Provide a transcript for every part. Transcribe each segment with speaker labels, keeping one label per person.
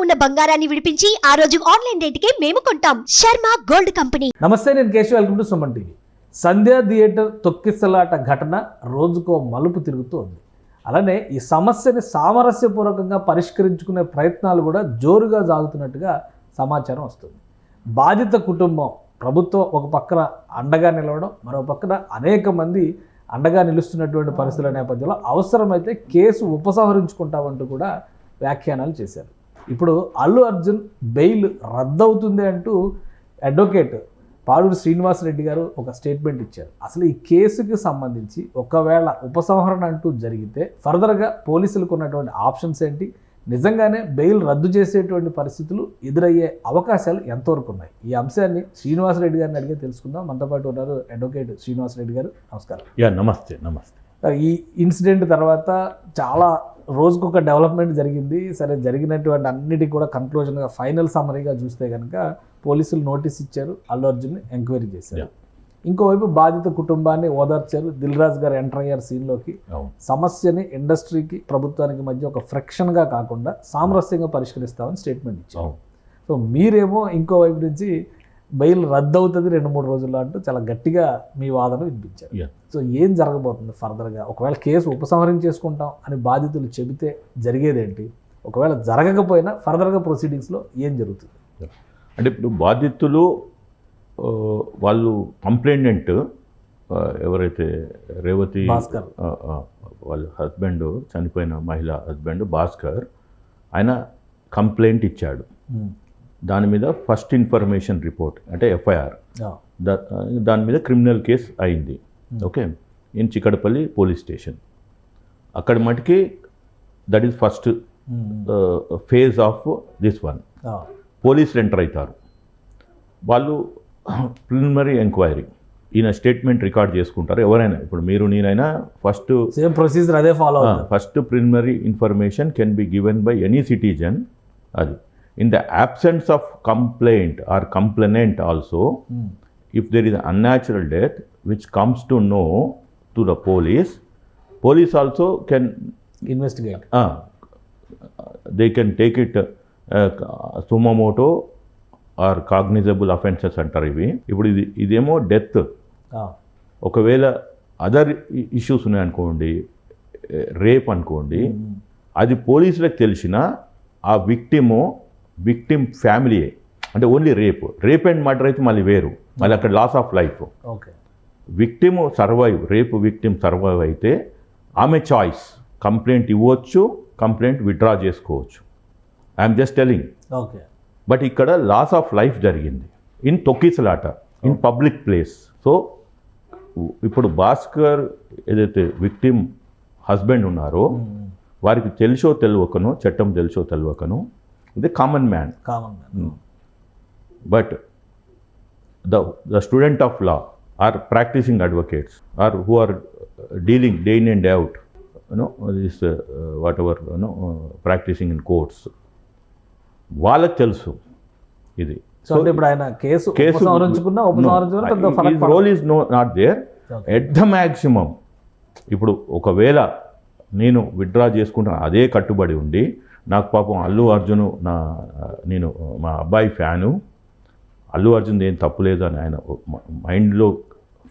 Speaker 1: ఉన్న బంగారాన్ని విడిపించి ఆ రోజు ఆన్లైన్ రేటుకే మేము కొంటాం. Sharma gold company.
Speaker 2: నమస్తే, నేను Keshav. Welcome to Suman TV. Sandhya theatre తొక్కిసలాట ఘటన రోజుకో మలుపు తిరుగుతూ ఉంది. అలానే ఈ సమస్యని సామరస్యపూర్వకంగా పరిష్కరించుకునే ప్రయత్నాలు కూడా జోరుగా సాగుతున్నట్టుగా సమాచారం వస్తుంది. బాధిత కుటుంబం ప్రభుత్వం ఒక పక్కన అండగా నిలవడం, మరో పక్కన అనేక మంది అండగా నిలుస్తున్నటువంటి పరిస్థితుల నేపథ్యంలో అవసరమైతే కేసు ఉపసంహరించుకుంటామంటూ కూడా వ్యాఖ్యానాలు చేశారు. ఇప్పుడు అల్లు అర్జున్ బెయిల్ రద్దవుతుంది అంటూ అడ్వకేట్ పాడూరి శ్రీనివాసరెడ్డి గారు ఒక స్టేట్మెంట్ ఇచ్చారు. అసలు ఈ కేసుకి సంబంధించి ఒకవేళ ఉపసంహరణ అంటూ జరిగితే ఫర్దర్గా పోలీసులకు ఉన్నటువంటి ఆప్షన్స్ ఏంటి, నిజంగానే బెయిల్ రద్దు చేసేటువంటి పరిస్థితులు ఎదురయ్యే అవకాశాలు ఎంతవరకు ఉన్నాయి, ఈ అంశాన్ని శ్రీనివాసరెడ్డి గారిని అడిగే తెలుసుకుందాం. మనతో పాటు ఉన్నారు అడ్వకేట్ శ్రీనివాసరెడ్డి గారు. నమస్కారం.
Speaker 3: నమస్తే.
Speaker 2: ఈ ఇన్సిడెంట్ తర్వాత చాలా రోజుకొక డెవలప్మెంట్ జరిగింది. సరే, జరిగినటువంటి అన్నిటికీ కూడా కన్క్లూజన్గా ఫైనల్ సమరీగా చూస్తే కనుక పోలీసులు నోటీస్ ఇచ్చారు, అల్లు అర్జున్ని ఎంక్వైరీ చేశారు. ఇంకోవైపు బాధిత కుటుంబాన్ని ఓదార్చారు. దిల్ రాజు గారు ఎంటర్ అయ్యారు సీన్లోకి. సమస్యని ఇండస్ట్రీకి ప్రభుత్వానికి మధ్య ఒక ఫ్రిక్షన్గా కాకుండా సామరస్యంగా పరిష్కరిస్తామని స్టేట్మెంట్ ఇచ్చారు. సో మీరేమో ఇంకోవైపు నుంచి బెయిల్ రద్దు అవుతుంది 2-3 రోజుల్లో అంటూ చాలా గట్టిగా మీ వాదన వినిపించారు. సో ఏం జరగబోతుంది ఫర్దర్గా? ఒకవేళ కేసు ఉపసంహరించేసుకుంటాం అని బాధితులు చెబితే జరిగేదేంటి? ఒకవేళ జరగకపోయినా ఫర్దర్గా ప్రొసీడింగ్స్లో ఏం జరుగుతుంది?
Speaker 3: అంటే ఇప్పుడు బాధితులు వాళ్ళు కంప్లైంట్ ఎవరైతే రేవతి
Speaker 2: భాస్కర్,
Speaker 3: వాళ్ళ హస్బెండ్, చనిపోయిన మహిళ హస్బెండ్ భాస్కర్, ఆయన కంప్లైంట్ ఇచ్చాడు. దాని మీద ఫస్ట్ ఇన్ఫర్మేషన్ రిపోర్ట్ అంటే ఎఫ్ఐఆర్, దాని మీద క్రిమినల్ కేసు అయింది. Okay, in Chikkadpally police station. అక్కడ మటుకి that is first phase of this one. పోలీసులు ఎంటర్ అవుతారు. వాళ్ళు ప్రిలిమినరీ ఎంక్వైరీ, ఈయన స్టేట్మెంట్ రికార్డ్ చేసుకుంటారు. ఎవరైనా, ఇప్పుడు మీరు నేనైనా ఫస్ట్
Speaker 2: సేమ్ ప్రొసీజర్ అదే follow.
Speaker 3: First preliminary information can be given by any citizen. అది in the absence of complaint or complainant also, if there is an unnatural death which comes to know to the police also can
Speaker 2: investigate.
Speaker 3: They can take it sumo moto or cognizable offenses అంటారు ఇవి. ఇప్పుడు ఇదేమో death. ఒకవేళ other issues ఉన్నాయనుకోండి, rape అనుకోండి, అది పోలీసులకు తెలిసిన ఆ విక్టిమ్ ఫ్యామిలీయే. అంటే ఓన్లీ రేప్ అండ్ మర్డర్ అయితే మళ్ళీ వేరు, మళ్ళీ అక్కడ loss of life.
Speaker 2: Okay,
Speaker 3: victim survive, victim survive అయితే ఆమె చాయిస్, కంప్లైంట్ ఇవ్వచ్చు, కంప్లైంట్ విత్డ్రా చేసుకోవచ్చు. I'm just telling.
Speaker 2: Okay,
Speaker 3: but ఇక్కడ లాస్ ఆఫ్ లైఫ్ జరిగింది ఇన్ తొక్కిసలాట, ఇన్ పబ్లిక్ ప్లేస్. సో ఇప్పుడు భాస్కర్ ఏదైతే విక్టిమ్ హస్బెండ్ ఉన్నారో వారికి తెలుసో తెలియకను, చట్టం తెలుసో తెలియకను, ఇది common man. But the student of law or practising advocates or who are dealing day in and day out, this whatever practising in courts, వాళ్ళకి తెలుసు ఇది.
Speaker 2: సో ఇప్పుడు ఆయన case
Speaker 3: role is not there at the maximum. ఇప్పుడు ఒకవేళ నేను withdraw చేసుకుంటాను, అదే కట్టుబడి ఉండి, నాకు పాపం అల్లు అర్జున్ నేను మా అబ్బాయి ఫ్యాను, అల్లు అర్జున్ ఏం తప్పులేదు అని ఆయన మైండ్లో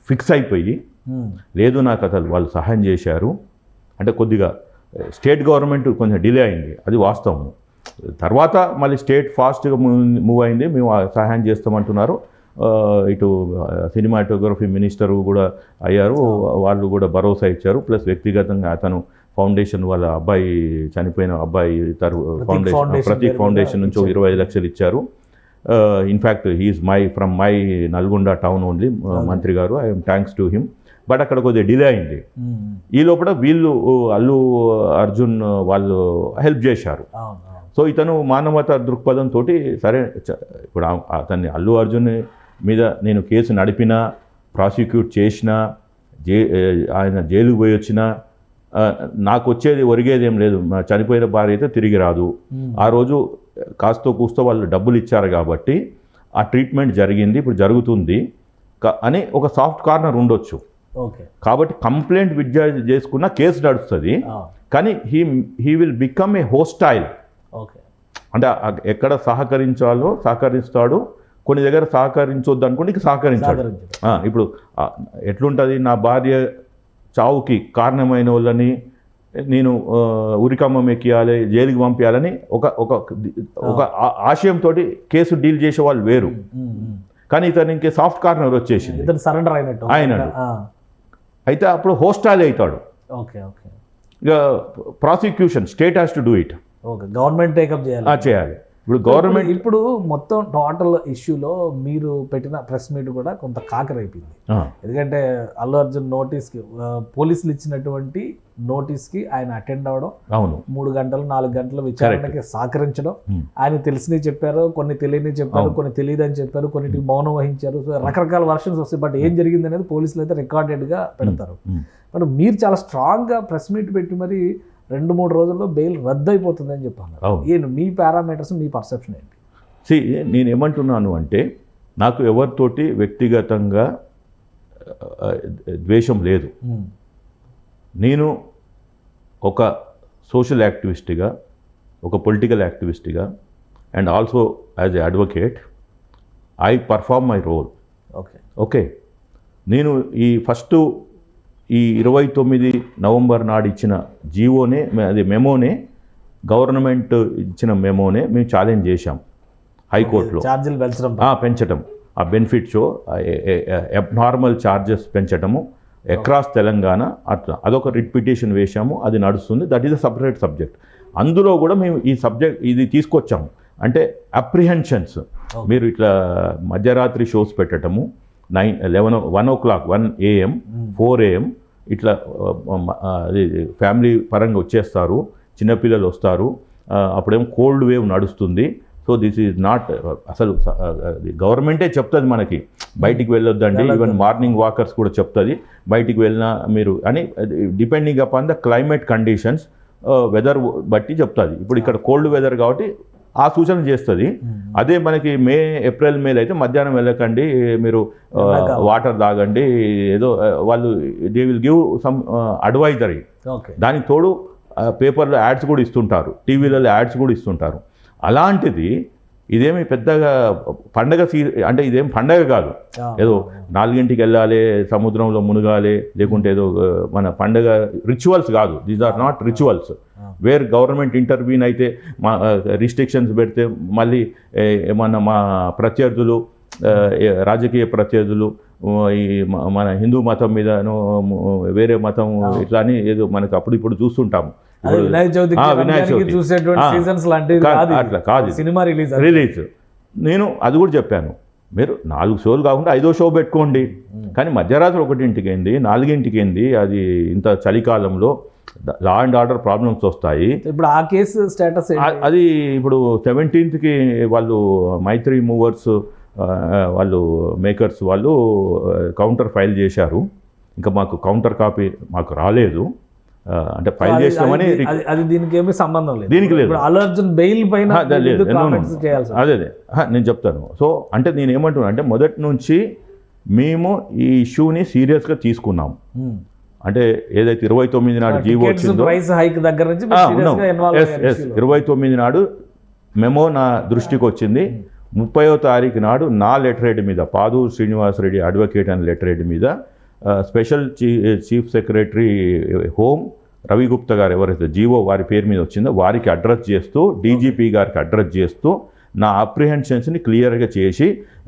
Speaker 3: ఫిక్స్ అయిపోయి, లేదు నాకు అసలు వాళ్ళు సహాయం చేశారు అంటే, కొద్దిగా స్టేట్ గవర్నమెంట్ కొంచెం డిలే అయింది, అది వాస్తవం. తర్వాత మళ్ళీ స్టేట్ ఫాస్ట్గా మూవ్ అయింది, మేము సహాయం చేస్తామంటున్నారు. ఇటు సినిమాటోగ్రఫీ మినిస్టరు కూడా అయ్యారు, వాళ్ళు కూడా భరోసా ఇచ్చారు. ప్లస్ వ్యక్తిగతంగా అతను ఫౌండేషన్, వాళ్ళ అబ్బాయి చనిపోయిన అబ్బాయి ఫౌండేషన్, ప్రతీక్ ఫౌండేషన్ నుంచి 25 లక్షలు ఇచ్చారు. In fact he's from my Nalgonda town only, మంత్రి గారు, I'm thanks to him. But అక్కడ కొద్దిగా డిలే అయింది. ఈ లోపల వీళ్ళు అల్లు అర్జున్ వాళ్ళు హెల్ప్ చేశారు. సో ఇతను మానవతా దృక్పథంతో సరే, ఇప్పుడు అతన్ని అల్లు అర్జున్ మీద నేను కేసు నడిపినా, ప్రాసిక్యూట్ చేసినా, ఆయన జైలుకు పోయి వచ్చినా నాకు వచ్చేది ఒరిగేది ఏం లేదు. చనిపోయిన భార్య అయితే తిరిగి రాదు. ఆ రోజు కాస్తో కూస్తో వాళ్ళు డబ్బులు ఇచ్చారు కాబట్టి ఆ ట్రీట్మెంట్ జరిగింది, ఇప్పుడు జరుగుతుంది అని ఒక సాఫ్ట్ కార్నర్ ఉండొచ్చు. కాబట్టి కంప్లైంట్ విత్డ్రా చేసుకున్న కేసు నడుస్తుంది. కానీ he will become a hostile. అంటే ఎక్కడ సహకరించాలో సహకరిస్తాడు, కొన్ని దగ్గర సహకరించొద్దు అనుకుంటే ఇక సహకరించాడు. ఇప్పుడు ఎట్లుంటుంది, నా భార్య చావుకి కారణమైన వాళ్ళని నేను ఉరికమ్మం ఎక్కియాలి, జైలుకి పంపించాలని ఒక ఆశయంతో కేసు డీల్ చేసే వాళ్ళు వేరు. కానీ ఇతను ఇంకే సాఫ్ట్ కార్నర్ వచ్చేసింది,
Speaker 2: సరెండర్ అయినట్టు
Speaker 3: అయినాడు. అయితే అప్పుడు హోస్టైల్ అవుతాడు.
Speaker 2: Okay okay.
Speaker 3: ఇక prosecution state has to do it.
Speaker 2: Okay, government take up
Speaker 3: చేయాలి. ఇప్పుడు గవర్నమెంట్
Speaker 2: ఇప్పుడు మొత్తం టోటల్ ఇష్యూలో మీరు పెట్టిన ప్రెస్ మీట్ కూడా కొంత కాకరైపోయింది. ఎందుకంటే అల్లు అర్జున్ నోటీస్కి పోలీసులు ఇచ్చినటువంటి నోటీస్కి ఆయన అటెండ్ అవ్వడం,
Speaker 3: అవును
Speaker 2: 3 గంటలు 4 గంటల విచారణకి సహకరించడం, ఆయన తెలిసినవి చెప్పారు, కొన్ని తెలియని చెప్పారు, కొన్ని తెలియదని చెప్పారు, కొన్నిటికి మౌనం వహించారు. సో రకరకాల వర్షన్స్ వస్తాయి. బట్ ఏం జరిగింది అనేది పోలీసులు అయితే రికార్డెడ్గా పెడతారు. బట్ మీరు చాలా స్ట్రాంగ్గా ప్రెస్ మీట్ పెట్టి మరి 2-3 రోజుల్లో బెయిల్ రద్దు అయిపోతుందని చెప్పాను. మీ పారామీటర్స్, మీ పర్సెప్షన్ ఏంటి?
Speaker 3: నేను ఏమంటున్నాను అంటే, నాకు ఎవరితోటి వ్యక్తిగతంగా ద్వేషం లేదు. నేను ఒక సోషల్ యాక్టివిస్ట్గా, ఒక పొలిటికల్ యాక్టివిస్ట్గా and also as a advocate I perform my role. Okay, నేను ఈ ఫస్ట్ ఈ 29 నవంబర్ నాడు ఇచ్చిన జీవోనే, అది మెమోనే, గవర్నమెంట్ ఇచ్చిన మెమోనే మేము ఛాలెంజ్ చేశాం హైకోర్టులో.
Speaker 2: ఛార్జీలు
Speaker 3: పెంచటం, ఆ బెనిఫిట్ షో అబ్నార్మల్ ఛార్జెస్ పెంచటము అక్రాస్ తెలంగాణ, అట్లా అదొక రిట్ పిటిషన్ వేశాము, అది నడుస్తుంది. That is a separate subject. అందులో కూడా మేము ఈ సబ్జెక్ట్ ఇది తీసుకొచ్చాము. అంటే అప్రిహెన్షన్స్, మీరు ఇట్లా మధ్యరాత్రి షోస్ పెట్టడము, 1 o'clock 1 AM 4 AM ఇట్లా అది ఫ్యామిలీ పరంగా వచ్చేస్తారు, చిన్నపిల్లలు వస్తారు, అప్పుడేమో కోల్డ్ వేవ్ నడుస్తుంది. సో దిస్ ఈజ్ నాట్, అసలు గవర్నమెంటే చెప్తుంది మనకి బయటికి వెళ్ళొద్దండి. ఈవెన్ మార్నింగ్ వాకర్స్ కూడా చెప్తుంది బయటికి వెళ్ళినా మీరు అని, depending upon the climate conditions, weather బట్టి చెప్తుంది. ఇప్పుడు ఇక్కడ కోల్డ్ వెదర్ కాబట్టి ఆ సూచన చేస్తుంది. అదే మనకి ఏప్రిల్ మేలో అయితే మధ్యాహ్నం వెళ్ళకండి, మీరు వాటర్ తాగండి, ఏదో వాళ్ళు they will give some advisory. దానికి తోడు పేపర్లో యాడ్స్ కూడా ఇస్తుంటారు, టీవీలలో యాడ్స్ కూడా ఇస్తుంటారు. అలాంటిది ఇదేమి పెద్దగా పండగ అంటే ఇదేం పండగ కాదు, ఏదో 4 వెళ్ళాలి, సముద్రంలో మునగాలి, లేకుంటే ఏదో మన పండగ రిచువల్స్ కాదు. These are not rituals where government intervene అయితే మా రిస్ట్రిక్షన్స్ పెడితే మళ్ళీ ఏమన్నా మా ప్రత్యర్థులు, రాజకీయ ప్రత్యర్థులు ఈ మన హిందూ మతం మీదనో వేరే మతం ఇట్లా అని ఏదో మనకు అప్పుడు ఇప్పుడు చూస్తుంటాము.
Speaker 2: వినాయక చవితి
Speaker 3: అట్లా కాదు
Speaker 2: సినిమా
Speaker 3: రిలీజ్. నేను అది కూడా చెప్పాను, మీరు 4 షోలు కాకుండా 5వ షో పెట్టుకోండి, కానీ మధ్యరాత్రి 1ంటికి ఏంది, 4ంటికి ఏంది, అది ఇంత చలికాలంలో లా అండ్ ఆర్డర్ ప్రాబ్లమ్స్ వస్తాయి.
Speaker 2: ఇప్పుడు ఆ కేసు స్టేటస్
Speaker 3: అది ఇప్పుడు 17th వాళ్ళు మైత్రి మూవర్స్ వాళ్ళు మేకర్స్ వాళ్ళు కౌంటర్ ఫైల్ చేశారు. ఇంకా మాకు కౌంటర్ కాపీ మాకు రాలేదు, అంటే ఫైల్ చేసినామని.
Speaker 2: అది దీనికి ఏమీ సంబంధం లేదు,
Speaker 3: దీనికి లేదు.
Speaker 2: అల్లు అర్జున్ బెయిల్ పైన
Speaker 3: అదే నేను చెప్తాను. సో అంటే నేను ఏమంటున్నా అంటే, మొదటి నుంచి మేము ఈ ఇష్యూని సీరియస్గా తీసుకున్నాం. అంటే ఏదైతే 29 నాడు జీవో వచ్చిందో, 29 నాడు మెమో నా దృష్టికి వచ్చింది. 30వ తారీఖు నాడు నా లెటర్ హెడ్ మీద, పాదూరు శ్రీనివాసరెడ్డి అడ్వకేట్ అనే లెటర్ హెడ్ మీద special chief secretary home Ravi Gupta గారు ఎవరైతే జీవో వారి పేరు మీద వచ్చిందో వారికి అడ్రస్ చేస్తూ, డీజీపీ గారికి అడ్రస్ చేస్తూ నా అప్రిహెన్షన్స్ని క్లియర్గా చేసి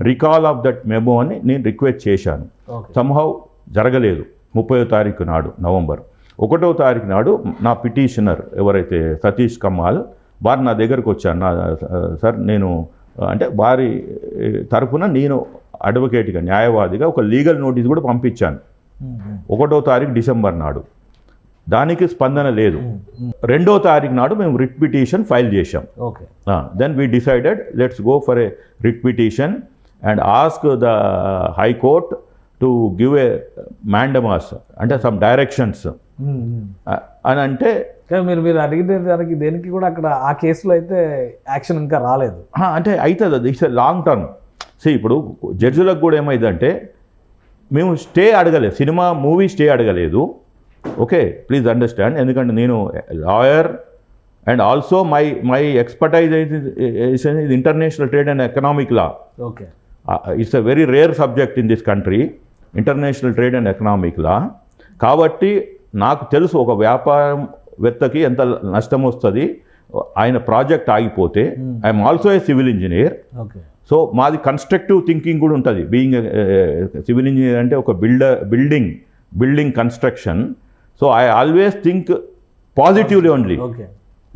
Speaker 3: రికాల్ ఆఫ్ దట్ మెమో అని నేను రిక్వెస్ట్ చేశాను. సంహౌ జరగలేదు. 30వ తారీఖు నాడు నవంబర్, 1వ తారీఖు నాడు నా పిటిషనర్ ఎవరైతే సతీష్ కమ్మాల్ వారు నా దగ్గరకు వచ్చారు. సార్ నేను అంటే వారి తరఫున నేను అడ్వకేట్గా, న్యాయవాదిగా ఒక లీగల్ నోటీస్ కూడా పంపించాను 1వ తారీఖు డిసెంబర్ నాడు. దానికి స్పందన లేదు. 2వ తారీఖు నాడు మేము రిట్ పిటిషన్ ఫైల్ చేశాం. Then we decided let's go for a writ petition and ask the high court to give a mandamus, అంటే సమ్ డైరెక్షన్స్ అని. అంటే
Speaker 2: మీరు అడిగిన దానికి దేనికి కూడా అక్కడ ఆ కేసులో అయితే యాక్షన్ ఇంకా రాలేదు.
Speaker 3: అంటే అవుతుంది, అది ఇట్స్ లాంగ్ టర్మ్. ఇప్పుడు జడ్జిలకు కూడా ఏమైందంటే, మేము స్టే అడగలేదు, సినిమా మూవీ స్టే అడగలేదు. Okay, please understand. ఎందుకంటే నేను lawyer and also my expertise is international trade and economic law.
Speaker 2: Okay.
Speaker 3: It's a very rare subject in this country, international trade and economic law. కాబట్టి నాకు తెలుసు ఒక వ్యాపారవేత్తకి ఎంత నష్టం వస్తుంది ఆయన ప్రాజెక్ట్ ఆగిపోతే. I'm also a civil engineer.
Speaker 2: Okay.
Speaker 3: So మాది కన్స్ట్రక్టివ్ థింకింగ్ కూడా ఉంటుంది. బీయింగ్ సివిల్ ఇంజనీర్ అంటే ఒక building construction. So I always think positively only.
Speaker 2: Okay.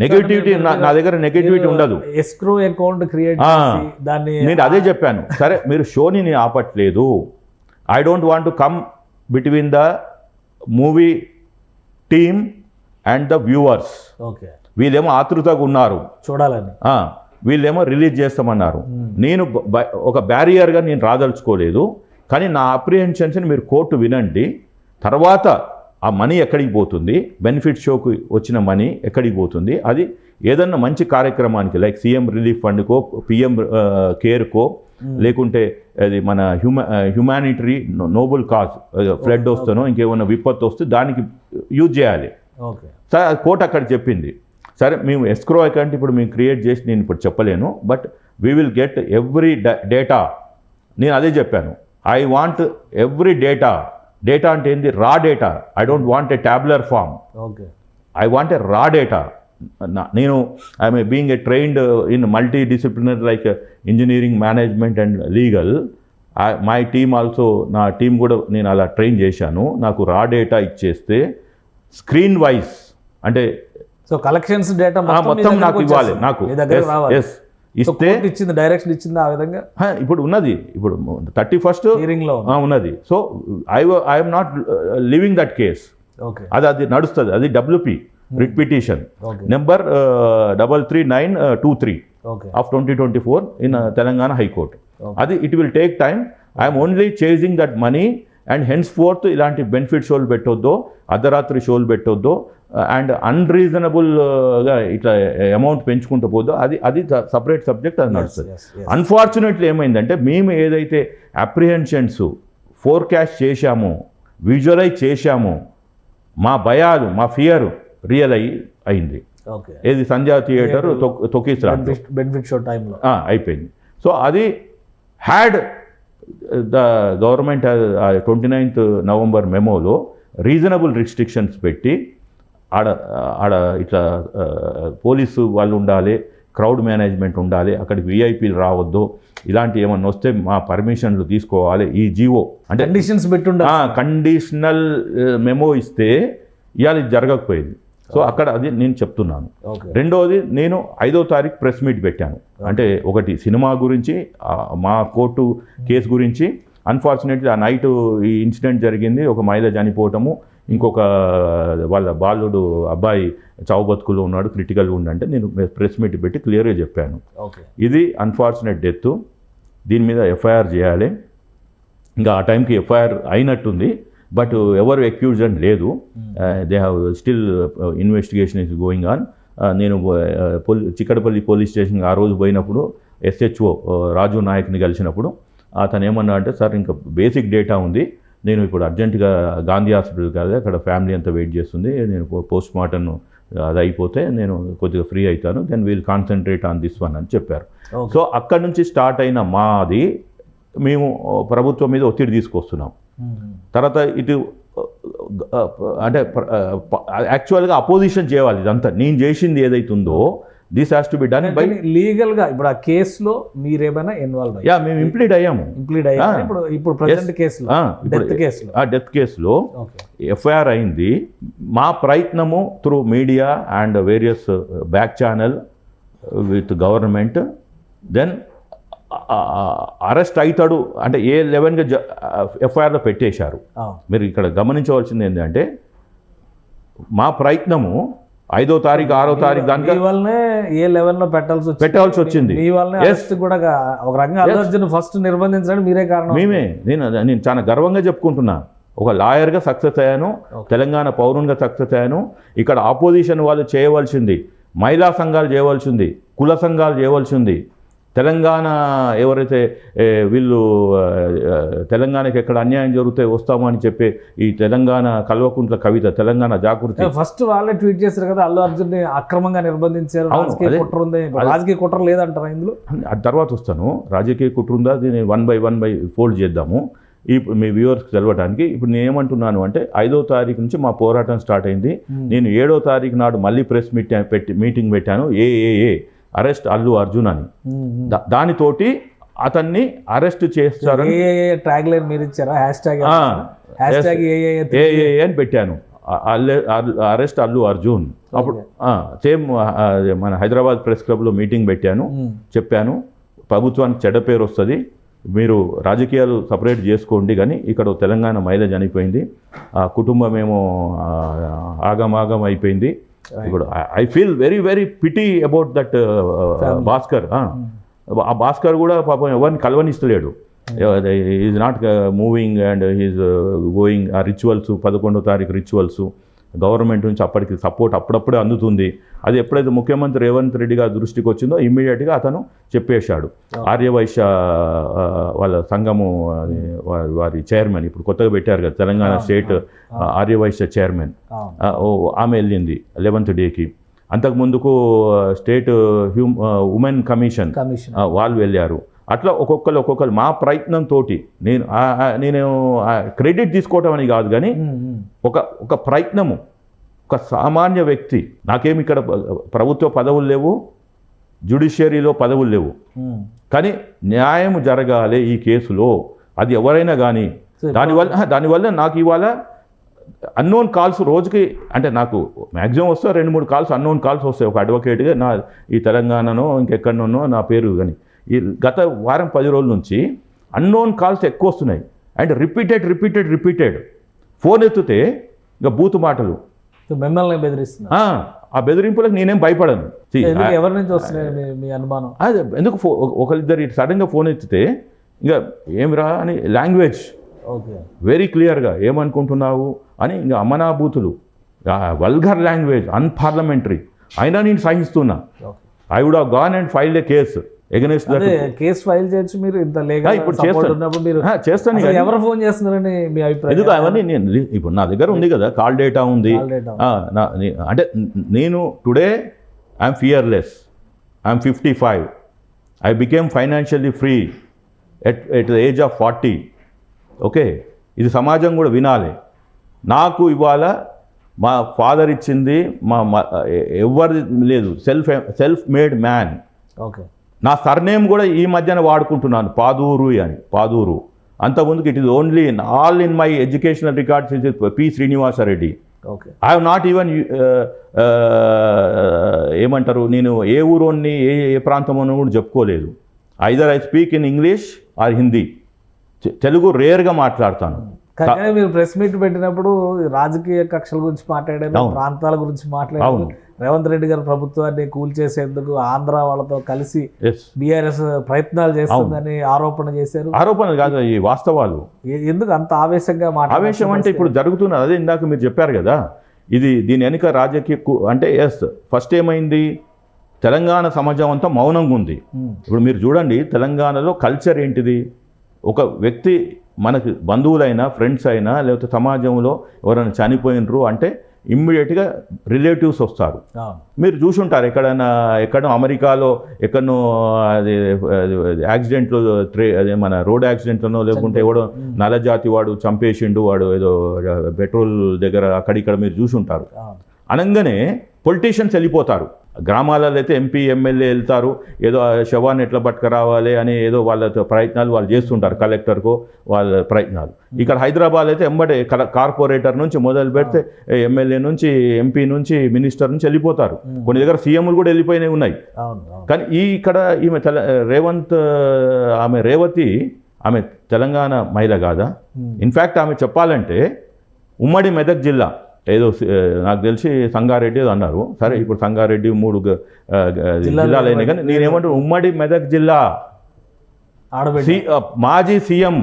Speaker 3: Negativity నా దగ్గర నెగటివిటీ ఉండదు.
Speaker 2: ఎస్క్రో అకౌంట్ క్రియేట్ దాన్ని
Speaker 3: నేను అదే చెప్పాను. సరే మీరు షోని నేను ఆపట్లేదు. I don't want to come between the movie team and the viewers.
Speaker 2: Okay.
Speaker 3: వీళ్ళేమో ఆతృతగా ఉన్నారు
Speaker 2: చూడాలని,
Speaker 3: వీళ్ళేమో రిలీజ్ చేస్తామన్నారు. నేను ఒక బ్యారియర్గా నేను రాదలుచుకోలేదు. కానీ నా అప్రిహెన్షన్స్ని మీరు కోర్టు వినండి. తర్వాత ఆ మనీ ఎక్కడికి పోతుంది, బెనిఫిట్ షోకి వచ్చిన మనీ ఎక్కడికి పోతుంది, అది ఏదన్నా మంచి కార్యక్రమానికి లైక్ సీఎం రిలీఫ్ ఫండ్కో, పిఎం కేర్కో, లేకుంటే అది మన హ్యుమానిటరీ నోబుల్ కాజ్, ఫ్లడ్ వస్తానో ఇంకేమన్నా విపత్తు వస్తే దానికి యూజ్ చేయాలి.
Speaker 2: ఓకే.
Speaker 3: సరే కోర్టు అక్కడ చెప్పింది. సరే మేము ఎస్క్రో అకౌంట్ ఇప్పుడు మేము క్రియేట్ చేసి నేను ఇప్పుడు చెప్పలేను, but we will get every data. నేను అదే చెప్పాను. I want every data. Data అంటే ఏంది? Raw data. I don't want a tabular form.
Speaker 2: Okay.
Speaker 3: I want a raw data. నేను I'm being a trained in multi disciplinary like engineering, management and legal. My team also, నా team కూడా నేను అలా train చేశాను. నాకు raw data ఇచ్చేస్తే screen wise అంటే
Speaker 2: so collections data
Speaker 3: మొత్తం నాకు ఇవ్వాలి. నాకు ఇస్తే
Speaker 2: ఇచ్చింది, డైరెక్షన్ ఇచ్చింది ఆ విధంగా.
Speaker 3: ఇప్పుడు ఉన్నది, ఇప్పుడు 31st
Speaker 2: హియరింగ్ లో
Speaker 3: ఉన్నది. So I'm not living that case.
Speaker 2: Okay.
Speaker 3: అది నడుస్తుంది. అది WP writ petition number 33923 of 2024 in Telangana high court. అది it will take time. I'm only chasing that money and hence forth ఇలాంటి బెనిఫిట్ షోలు పెట్టొద్దో, అర్ధరాత్రి షోలు పెట్టొద్దో, అండ్ అన్రీజనబుల్గా ఇట్లా అమౌంట్ పెంచుకుంటూ పోద్దో, అది సపరేట్ సబ్జెక్ట్, అది నడుస్తుంది. అన్ఫార్చునేట్లీ ఏమైందంటే మేము ఏదైతే అప్రిహెన్షన్స్ ఫోర్కాస్ట్ చేశామో, విజువలైజ్ చేశామో, మా భయాలు, మా ఫియర్ రియల్ అయింది. ఏది సంధ్యా థియేటర్ తొక్కిస్రా
Speaker 2: బెనిఫిట్ షో టైంలో
Speaker 3: అయిపోయింది. సో అది had the government 29th November మెమోలో రీజనబుల్ రిస్ట్రిక్షన్స్ పెట్టి ఆడ ఇట్లా పోలీసు వాళ్ళు ఉండాలి, క్రౌడ్ మేనేజ్మెంట్ ఉండాలి, అక్కడికి విఐపీలు రావద్దు, ఇలాంటి ఏమన్నా వస్తే మా పర్మిషన్లు తీసుకోవాలి. ఈ జీవో అంటే
Speaker 2: కండిషన్స్ పెట్టుండ
Speaker 3: కండిషనల్ మెమో ఇస్తే ఇవాళ ఇది జరగకపోయింది. సో అక్కడ అది నేను చెప్తున్నాను. రెండవది, నేను 5వ తారీఖు ప్రెస్ మీట్ పెట్టాను. అంటే ఒకటి సినిమా గురించి, మా కోర్టు కేసు గురించి. అన్ఫార్చునేట్లీ ఆ నైట్ ఈ ఇన్సిడెంట్ జరిగింది, ఒక మహిళ చనిపోవటము, ఇంకొక వాళ్ళ బాలుడు అబ్బాయి చావు బతుకులో ఉన్నాడు, క్రిటికల్గా ఉండంటే నేను ప్రెస్ మీట్ పెట్టి క్లియర్గా చెప్పాను. ఇది అన్ఫార్చునేట్ డెత్, దీని మీద ఎఫ్ఐఆర్ చేయాలి. ఇంకా ఆ టైంకి ఎఫ్ఐఆర్ అయినట్టుంది, బట్ ఎవరు అక్యూజ్డ్ లేదు. They have still investigation is going on. నేను చిక్కడపల్లి పోలీస్ స్టేషన్కి ఆ రోజు పోయినప్పుడు SHO రాజు నాయక్ని కలిసినప్పుడు అతను ఏమన్నా అంటే, సార్ ఇంకా బేసిక్ డేటా ఉంది, నేను ఇప్పుడు అర్జెంటుగా గాంధీ హాస్పిటల్ కాదు, అక్కడ ఫ్యామిలీ అంతా వెయిట్ చేస్తుంది, నేను పోస్ట్ మార్టం అది అయిపోతే నేను కొద్దిగా ఫ్రీ అవుతాను, then we'll concentrate on this one అని చెప్పారు. సో అక్కడి నుంచి స్టార్ట్ అయిన మాది మేము ప్రభుత్వం మీద ఒత్తిడి తీసుకొస్తున్నాం. తర్వాత ఇటు అంటే యాక్చువల్గా అపోజిషన్ చేయాలి. ఇదంతా నేను చేసింది ఏదైతే ఉందో this has to be done by
Speaker 2: legal గా. ఇప్పుడు ఆ కేసులో మీరేమైనా ఇన్వాల్వ్ అయ్యా?
Speaker 3: మేము ఇంప్లీడ్ అయ్యాము.
Speaker 2: ఇప్పుడు ప్రెజెంట్ కేసులో
Speaker 3: డెత్ కేసులో ఎఫ్ఐఆర్ అయింది. మా ప్రయత్నము through media and various back channel with government, then arrest అవుతాడు అంటే ఏ లెవెన్గా ఎఫ్ఐఆర్లో పెట్టేశారు. మీరు ఇక్కడ గమనించవలసింది ఏంటంటే, మా ప్రయత్నము 5వ తారీఖు 6వ తారీఖు దానికి
Speaker 2: ఏ లెవెల్లో
Speaker 3: పెట్టాల్సి వచ్చింది.
Speaker 2: కూడా ఒక రకంగా అల్లు అర్జున్ ఫస్ట్ నిర్బంధించడానికి మీరే కారణం.
Speaker 3: నేను చాలా గర్వంగా చెప్పుకుంటున్నా. ఒక లాయర్గా సక్సెస్ అయ్యాను, తెలంగాణ పౌరునిగా సక్సెస్ అయ్యాను. ఇక్కడ ఆపోజిషన్ వాళ్ళు చేయవలసింది, మహిళా సంఘాలు చేయవలసింది, కుల సంఘాలు చేయవలసింది, తెలంగాణ ఎవరైతే వీళ్ళు తెలంగాణకి ఎక్కడ అన్యాయం జరిగితే వస్తామని చెప్పే ఈ తెలంగాణ కల్వకుంట్ల కవిత తెలంగాణ జాగృతి
Speaker 2: ఫస్ట్ వాళ్ళే ట్వీట్ చేశారు కదా, అల్లు అర్జున్ ని అక్రమంగా నిర్బంధించారు, రాజకీయ కుట్ర ఉంది, రాజకీయ కుట్ర లేదంటారా ఇందులో?
Speaker 3: ఆ తర్వాత వస్తాను, రాజకీయ కుట్ర ఉందా దీన్ని 1 by 1 ఫోల్డ్ చేద్దాము ఇప్పుడు మీ వ్యూవర్స్కి తెలవడానికి. ఇప్పుడు నేను ఏమంటున్నాను అంటే 5వ తారీఖు నుంచి మా పోరాటం స్టార్ట్ అయింది. నేను 7వ తారీఖు నాడు మళ్ళీ ప్రెస్ మీటింగ్ పెట్టాను, ఏఏఏ అరెస్ట్ అల్లు అర్జున్ అని. దానితోటి అతన్ని అరెస్ట్ చేస్తారని
Speaker 2: ట్యాగ్ లైన్ మీరు ఇచ్చారా?
Speaker 3: ఏఏఏ అని పెట్టాను, అరెస్ట్ అల్లు అర్జున్. అప్పుడు సేమ్ మన హైదరాబాద్ ప్రెస్ క్లబ్లో మీటింగ్ పెట్టాను, చెప్పాను ప్రభుత్వానికి చెడ్డ పేరు వస్తుంది, మీరు రాజకీయాలు సపరేట్ చేసుకోండి, కానీ ఇక్కడ తెలంగాణ మహిళ చనిపోయింది, ఆ కుటుంబం ఏమో ఆగమాగం అయిపోయింది. ఇప్పుడు I feel very very pity about that Bhaskar. ఆ భాస్కర్ కూడా పాపం ఎవరిని కలవనిస్తలేడు, is not moving and is going. ఆ రిచువల్స్ 11వ తారీఖు రిచువల్స్ గవర్నమెంట్ నుంచి అప్పటికి సపోర్ట్ అప్పుడప్పుడే అందుతుంది. అది ఎప్పుడైతే ముఖ్యమంత్రి రేవంత్ రెడ్డి గారి దృష్టికి వచ్చిందో ఇమ్మీడియట్గా అతను చెప్పేశాడు. ఆర్యవైశ్య వాళ్ళ సంఘము వారి చైర్మన్ ఇప్పుడు కొత్తగా పెట్టారు కదా తెలంగాణ స్టేట్ ఆర్యవైశ్య చైర్మన్, ఆమె వెళ్ళింది 11th డేకి. అంతకుముందుకు స్టేట్ ఉమెన్ కమిషన్ వాళ్ళు వెళ్ళారు. అట్లా ఒక్కొక్కరు మా ప్రయత్నంతో నేను క్రెడిట్ తీసుకోవటం అని కాదు, కానీ ఒక ప్రయత్నము, ఒక సామాన్య వ్యక్తి, నాకేమి ఇక్కడ ప్రభుత్వ పదవులు లేవు, జ్యుడిషియరీలో పదవులు లేవు, కానీ న్యాయం జరగాలి ఈ కేసులో, అది ఎవరైనా కానీ. దానివల్ల నాకు ఇవాళ అన్నోన్ కాల్స్ రోజుకి, అంటే నాకు మ్యాక్సిమం వస్తే 2-3 కాల్స్ అన్నోన్ కాల్స్ వస్తాయి ఒక అడ్వకేట్గా, నా ఈ తెలంగాణనో ఇంకెక్కడనో నా పేరు. కానీ ఈ గత వారం 10 రోజుల నుంచి అన్నోన్ కాల్స్ ఎక్కువ వస్తున్నాయి అండ్ రిపీటెడ్ ఫోన్ ఎత్తితే ఇంకా బూతు మాటలు,
Speaker 2: మిమ్మల్ని బెదిరిస్తున్నా.
Speaker 3: ఆ బెదిరింపులకు నేనేం భయపడను.
Speaker 2: ఎవరి నుంచి వస్తున్నాయి మీ అనుమానం?
Speaker 3: అదే ఎందుకు ఒకరిద్దరు సడన్గా ఫోన్ ఎత్తితే ఇంకా ఏమిరా అని లాంగ్వేజ్ వెరీ క్లియర్గా ఏమనుకుంటున్నావు అని ఇంకా అమనాభూతులు, వల్గర్ లాంగ్వేజ్, అన్పార్లమెంటరీ, అయినా నేను సహిస్తున్నా. I would have gone and filed a case against that.
Speaker 2: Case file చేయొచ్చు మీరు ఇంత లీగల్
Speaker 3: ఇప్పుడు చేస్తాను.
Speaker 2: ఎవరు ఫోన్ చేస్తున్నారని మీ అభిప్రాయం?
Speaker 3: ఎందుకు అవన్నీ నేను ఇప్పుడు నా దగ్గర ఉంది కదా, కాల్ డేటా ఉంది. అంటే నేను today I'm fearless, I'm 55, I became financially free at the age of 40. Okay, ఇది సమాజం కూడా వినాలి. నాకు ఇవాళ మా ఫాదర్ ఇచ్చింది ఎవరి లేదు, సెల్ఫ్ మేడ్ మ్యాన్.
Speaker 2: ఓకే,
Speaker 3: నా సర్నేమ్ కూడా ఈ మధ్యన వాడుకుంటున్నాను, పాదూరు అని. పాదూరు అంతకుముందుకు it is only all in my educational records is P Srinivasa Reddy.
Speaker 2: Okay,
Speaker 3: I have not even ఏమంటారు, నేను ఏ ఊరోని ఏ ప్రాంతమని కూడా చెప్పుకోలేదు. Either I speak in English or Hindi, Telugu రేర్గా మాట్లాడతాను.
Speaker 2: కానీ మీరు ప్రెస్ మీట్ పెట్టినప్పుడు రాజకీయ కక్షల గురించి మాట్లాడారు, ప్రాంతాల గురించి మాట్లాడారు. రేవంత్ రెడ్డి గారు ప్రభుత్వాన్ని కూల్చేసేందుకు ఆంధ్ర వాళ్ళతో కలిసి బీఆర్ఎస్ ప్రయత్నాలు చేస్తుందని ఆరోపణ చేశారు.
Speaker 3: ఆరోపణలు కాదు, ఈ వాస్తవాలు.
Speaker 2: ఎందుకు అంత ఆవేశంగా
Speaker 3: ఆవేశం అంటే ఇప్పుడు జరుగుతున్నది అదే. ఇందాక మీరు చెప్పారు కదా, దీని వెనుక రాజకీయ అంటే ఫస్ట్ ఏమైంది, తెలంగాణ సమాజం అంతా మౌనంగా ఉంది. ఇప్పుడు మీరు చూడండి, తెలంగాణలో కల్చర్ ఏంటిది, ఒక వ్యక్తి మనకు బంధువులైనా ఫ్రెండ్స్ అయినా లేకపోతే సమాజంలో ఎవరైనా చనిపోయినరు అంటే ఇమ్మీడియట్గా రిలేటివ్స్ వస్తారు. మీరు చూసుంటారు ఎక్కడో అమెరికాలో ఎక్కడనో అది యాక్సిడెంట్లో అదే మన రోడ్ యాక్సిడెంట్లోనో లేకుంటే ఎవడో నల్లజాతి వాడు చంపేసిండు, వాడు ఏదో పెట్రోల్ దగ్గర అక్కడిక్కడ మీరు చూసుంటారు. అనగానే పొలిటీషియన్స్ వెళ్ళిపోతారు. గ్రామాలలో అయితే ఎంపీ ఎమ్మెల్యే వెళ్తారు, ఏదో శవాన్ని ఎట్లా పట్టుకురావాలి అని ఏదో వాళ్ళ ప్రయత్నాలు వాళ్ళు చేస్తుంటారు, కలెక్టర్కో వాళ్ళ ప్రయత్నాలు. ఇక్కడ హైదరాబాద్ అయితే ఎంబడే కార్పొరేటర్ నుంచి మొదలు పెడితే ఎమ్మెల్యే నుంచి ఎంపీ నుంచి మినిస్టర్ నుంచి వెళ్ళిపోతారు. కొన్ని దగ్గర సీఎంలు కూడా వెళ్ళిపోయినవి ఉన్నాయి. కానీ ఇక్కడ ఈమె రేవతి ఆమె తెలంగాణ మహిళ కాదా? ఇన్ఫ్యాక్ట్ ఆమె చెప్పాలంటే ఉమ్మడి మెదక్ జిల్లా ఏదో నాకు తెలిసి సంగారెడ్డి ఏదో అన్నారు. సరే, ఇప్పుడు సంగారెడ్డి 3 జిల్లాలైనా కానీ నేనేమంటాను, ఉమ్మడి మెదక్ జిల్లా మాజీ సీఎం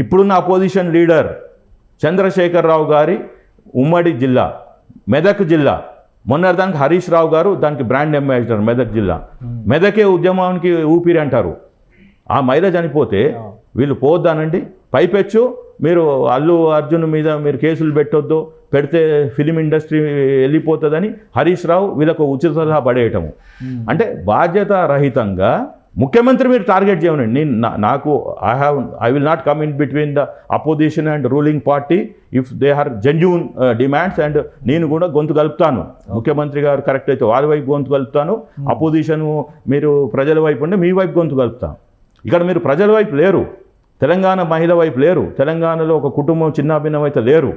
Speaker 3: ఇప్పుడున్న అపోజిషన్ లీడర్ చంద్రశేఖరరావు గారి ఉమ్మడి జిల్లా మెదక్ జిల్లా. మొన్నటిదానికి హరీష్ రావు గారు దానికి బ్రాండ్ అంబాసిడర్ మెదక్ జిల్లా. మెదకే ఉద్యమానికి ఊపిరి అంటారు. ఆ మహిళ చనిపోతే వీళ్ళు పోద్దానండి. పైపెచ్చు మీరు అల్లు అర్జున్ మీద మీరు కేసులు పెట్టొద్దు, పెడితే ఫిలిం ఇండస్ట్రీ వెళ్ళిపోతుందని హరీష్ రావు వీళ్ళకు ఉచిత సలహా పడేయటము. అంటే బాధ్యత రహితంగా ముఖ్యమంత్రి మీరు టార్గెట్ చేయమని. నేను నాకు I will not come in between the opposition and ruling party if they are genuine demands. And నేను కూడా గొంతు కలుపుతాను. ముఖ్యమంత్రి గారు కరెక్ట్ అయితే వాళ్ళ వైపు గొంతు కలుపుతాను, అపోజిషన్ మీరు ప్రజల వైపు ఉంటే మీ వైపు గొంతు కలుపుతాను. ఇక్కడ మీరు ప్రజల వైపు లేరు, తెలంగాణ మహిళ వైపు లేరు, తెలంగాణలో ఒక కుటుంబం చిన్నాభిన్నం అయితే లేరు.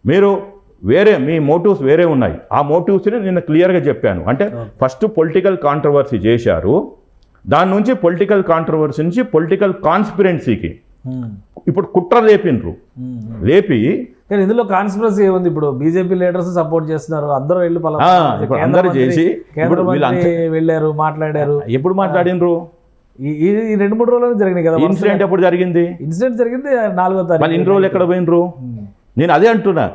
Speaker 3: మీరు వేరే మీ మోటివ్స్ వేరే ఉన్నాయి. ఆ మోటివ్స్ని నేను క్లియర్గా చెప్పాను. అంటే ఫస్ట్ పొలిటికల్ కాంట్రవర్సీ చేశారు, దాని నుంచి పొలిటికల్ కాంట్రవర్సీ నుంచి పొలిటికల్ కాన్స్పిరెన్సీకి ఇప్పుడు కుట్ర లేపినరు. లేపి
Speaker 2: కానీ ఇందులో కాన్స్పిరసీ ఏముంది? ఇప్పుడు బీజేపీ లీడర్స్ సపోర్ట్ చేస్తున్నారు, అందరూ వెళ్ళి
Speaker 3: ఇప్పుడు అందరూ చేసి
Speaker 2: కేంద్ర మంత్రి వెళ్ళారు, మాట్లాడారు.
Speaker 3: ఎప్పుడు మాట్లాడినరు?
Speaker 2: ఈ 2-3 రోజులు జరిగినాయి కదా.
Speaker 3: ఇన్సిడెంట్ ఎప్పుడు జరిగింది?
Speaker 2: ఇన్సిడెంట్ జరిగింది 4వ తారీఖు.
Speaker 3: ఇన్ని రోజులు ఎక్కడ పోయినరు? నేను అదే అంటున్నా.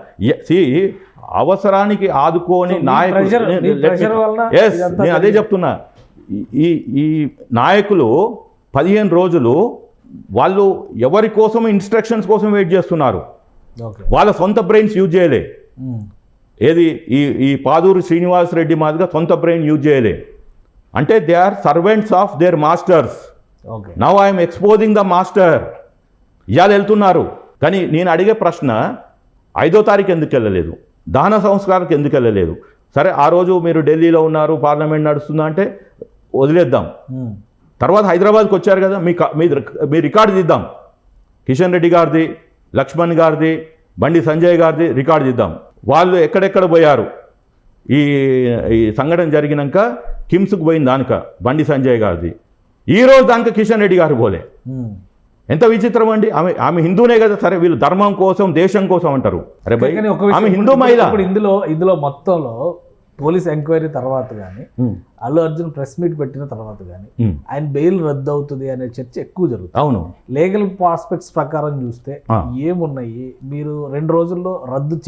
Speaker 3: అవసరానికి ఆదుకోని నాయకులు, నేను అదే చెప్తున్నా. ఈ నాయకులు 15 రోజులు వాళ్ళు ఎవరి కోసం ఇన్స్ట్రక్షన్స్ కోసం వెయిట్ చేస్తున్నారు. వాళ్ళ సొంత బ్రెయిన్స్ యూజ్ చేయలే. ఏది ఈ పాదూరు శ్రీనివాస్ రెడ్డి మాదిరిగా సొంత బ్రెయిన్ యూజ్ చేయలే. అంటే they are servants of their masters. Now I'm exposing the master. ఇవాళ వెళ్తున్నారు. కానీ నేను అడిగే ప్రశ్న, 5వ తారీఖు ఎందుకు వెళ్ళలేదు? దహన సంస్కారానికి ఎందుకు వెళ్ళలేదు? సరే, ఆ రోజు మీరు ఢిల్లీలో ఉన్నారు, పార్లమెంట్ నడుస్తుందా అంటే వదిలేద్దాం. తర్వాత హైదరాబాద్కి వచ్చారు కదా, మీ రికార్డు తీద్దాం. కిషన్ రెడ్డి గారిది, లక్ష్మణ్ గారిది, బండి సంజయ్ గారిది రికార్డు తీద్దాం. వాళ్ళు ఎక్కడెక్కడ పోయారు? ఈ సంఘటన జరిగినాక కిమ్స్కు పోయిన దానిక బండి సంజయ్ గారిది. ఈరోజు దానిక కిషన్ రెడ్డి గారు పోలే. ఎంత విచిత్రం అండి. ఆమె హిందూనే కదా. సరే, వీళ్ళు ధర్మం కోసం దేశం కోసం అంటారు. అరే భయ్, ఆమె హిందూ మహిళ.
Speaker 2: ఇప్పుడు ఇందులో మొత్తంలో పోలీస్ ఎంక్వైరీ తర్వాత కానీ, అల్లు అర్జున్ ప్రెస్ మీట్ పెట్టిన తర్వాత కానీ ఆయన బెయిల్ రద్దు అవుతుంది అనే చర్చ ఎక్కువ జరుగుతుంది.
Speaker 3: అవును.
Speaker 2: లీగల్ ఆస్పెక్ట్స్ ప్రకారం చూస్తే ఏమున్నాయి? మీరు 2 రోజుల్లో రద్దు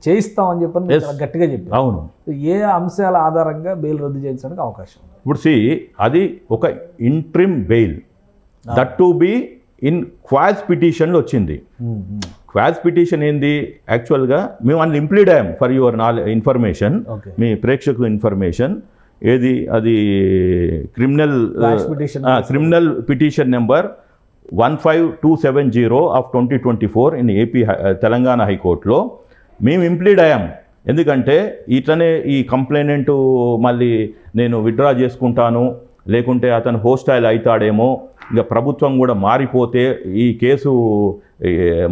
Speaker 2: చేయిస్తామని చెప్పని గట్టిగా చెప్పారు.
Speaker 3: అవును.
Speaker 2: ఏ అంశాల ఆధారంగా బెయిల్ రద్దు చేయించడానికి అవకాశం ఉంది?
Speaker 3: ఇప్పుడు అది ఒక interim bail, that to be in quash పిటిషన్లో వచ్చింది. క్వాజ్ పిటిషన్ ఏంది? యాక్చువల్గా మేము అందులో ఇంప్లీడ్ అయ్యాం. ఫర్ యువర్ ఇన్ఫర్మేషన్, మీ ప్రేక్షకుల ఇన్ఫర్మేషన్, ఏది అది criminal petition number 15270 of 2024 in AP Telangana హైకోర్టులో మేము ఇంప్లీడ్ అయ్యాం. ఎందుకంటే ఇట్లనే ఈ కంప్లైనెంట్ మళ్ళీ నేను విత్డ్రా చేసుకుంటాను, లేకుంటే అతను హోస్టైల్ అవుతాడేమో, ఇంకా ప్రభుత్వం కూడా మారిపోతే ఈ కేసు